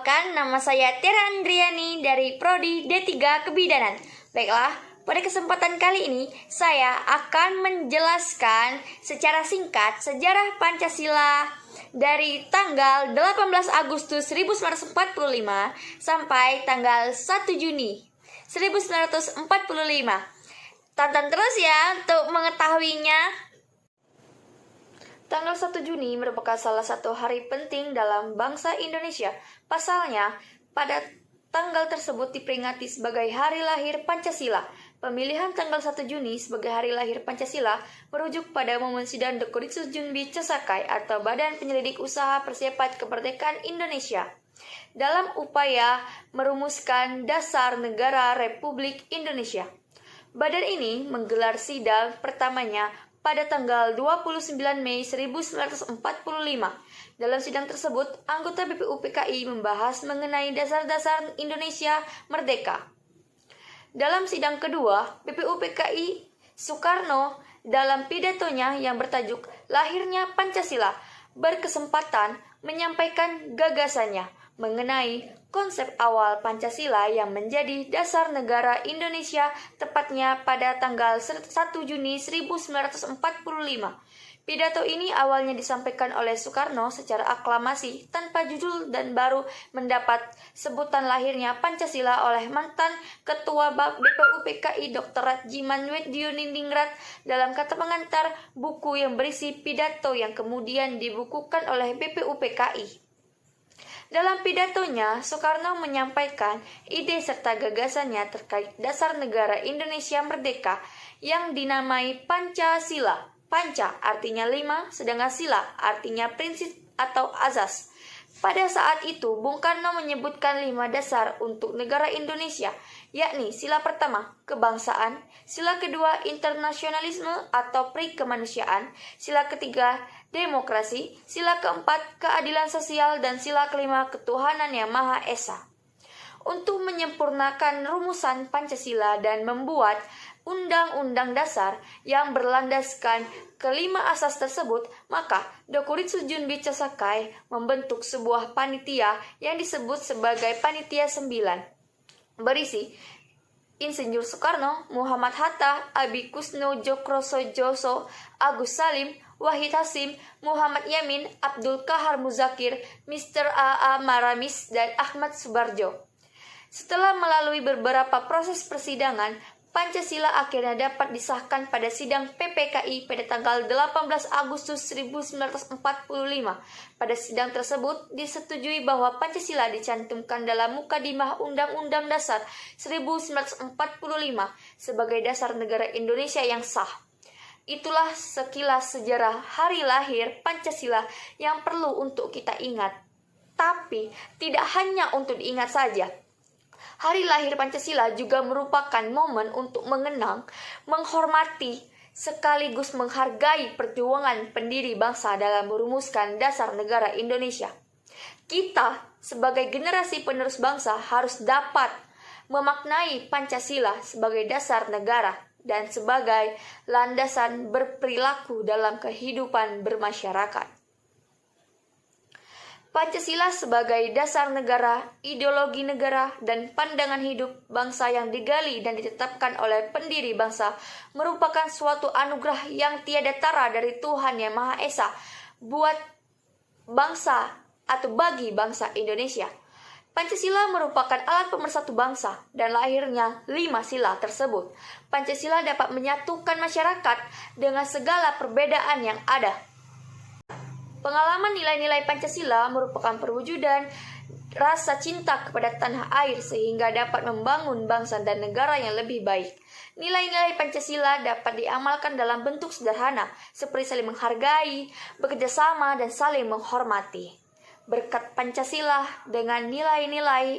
Perkenalkan, nama saya Tiara Andriani dari Prodi D3 Kebidanan. Baiklah, pada kesempatan kali ini saya akan menjelaskan secara singkat sejarah Pancasila dari tanggal 18 Agustus 1945 sampai tanggal 1 Juni 1945. Tonton terus ya untuk mengetahuinya. Tanggal 1 Juni merupakan salah satu hari penting dalam bangsa Indonesia. Pasalnya, pada tanggal tersebut diperingati sebagai hari lahir Pancasila. Pemilihan tanggal 1 Juni sebagai hari lahir Pancasila merujuk pada momen sidang Dokuritsu Junbi Cesakai atau Badan Penyelidik Usaha Persiapan Kemerdekaan Indonesia dalam upaya merumuskan dasar negara Republik Indonesia. Badan ini menggelar sidang pertamanya pada tanggal 29 Mei 1945. Dalam sidang tersebut, anggota BPUPKI membahas mengenai dasar-dasar Indonesia merdeka. Dalam sidang kedua, BPUPKI Soekarno dalam pidatonya yang bertajuk Lahirnya Pancasila berkesempatan menyampaikan gagasannya mengenai konsep awal Pancasila yang menjadi dasar negara Indonesia tepatnya pada tanggal 1 Juni 1945. Pidato ini awalnya disampaikan oleh Soekarno secara aklamasi tanpa judul dan baru mendapat sebutan lahirnya Pancasila oleh mantan Ketua BPUPKI Dr. Radjiman Wedioningrat dalam kata pengantar buku yang berisi pidato yang kemudian dibukukan oleh BPUPKI. Dalam pidatonya, Soekarno menyampaikan ide serta gagasannya terkait dasar negara Indonesia merdeka yang dinamai Pancasila. Panca artinya 5, sedangkan sila artinya prinsip atau azas. Pada saat itu, Bung Karno menyebutkan 5 dasar untuk negara Indonesia, yakni sila pertama, kebangsaan, sila kedua, internasionalisme atau perikemanusiaan, sila ketiga, demokrasi, sila keempat, keadilan sosial, dan sila kelima, ketuhanan yang Maha Esa. Untuk menyempurnakan rumusan Pancasila dan membuat Undang-Undang Dasar yang berlandaskan kelima asas tersebut, maka Dokuritsu Junbi Cesakai membentuk sebuah panitia yang disebut sebagai Panitia 9, berisi Insinyur Soekarno, Muhammad Hatta, Abi Kusno Djokrosojoso, Agus Salim, Wahid Hasim, Muhammad Yamin, Abdul Kahar Muzakir, Mr. A.A. Maramis, dan Ahmad Subarjo. Setelah melalui beberapa proses persidangan, Pancasila akhirnya dapat disahkan pada sidang PPKI pada tanggal 18 Agustus 1945. Pada sidang tersebut disetujui bahwa Pancasila dicantumkan dalam Mukadimah Undang-Undang Dasar 1945 sebagai dasar negara Indonesia yang sah. Itulah sekilas sejarah hari lahir Pancasila yang perlu untuk kita ingat. Tapi tidak hanya untuk diingat saja. Hari lahir Pancasila juga merupakan momen untuk mengenang, menghormati, sekaligus menghargai perjuangan pendiri bangsa dalam merumuskan dasar negara Indonesia. Kita sebagai generasi penerus bangsa harus dapat memaknai Pancasila sebagai dasar negara dan sebagai landasan berperilaku dalam kehidupan bermasyarakat. Pancasila sebagai dasar negara, ideologi negara, dan pandangan hidup bangsa yang digali dan ditetapkan oleh pendiri bangsa merupakan suatu anugerah yang tiada tara dari Tuhan Yang Maha Esa buat bangsa atau bagi bangsa Indonesia. Pancasila merupakan alat pemersatu bangsa dan lahirnya 5 sila tersebut. Pancasila dapat menyatukan masyarakat dengan segala perbedaan yang ada. Pengalaman nilai-nilai Pancasila merupakan perwujudan rasa cinta kepada tanah air sehingga dapat membangun bangsa dan negara yang lebih baik. Nilai-nilai Pancasila dapat diamalkan dalam bentuk sederhana seperti saling menghargai, bekerja sama, dan saling menghormati. Berkat Pancasila dengan nilai-nilai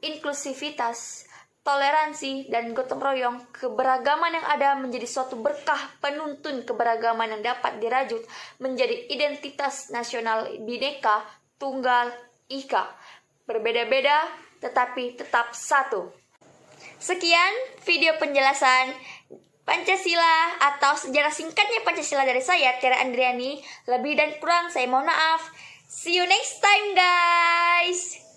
inklusivitas, toleransi, dan gotong royong, keberagaman yang ada menjadi suatu berkah penuntun keberagaman yang dapat dirajut menjadi identitas nasional Bhinneka Tunggal Ika. Berbeda-beda tetapi tetap satu. Sekian video penjelasan Pancasila atau sejarah singkatnya Pancasila dari saya, Tiara Andriani. Lebih dan kurang saya mohon maaf. See you next time guys.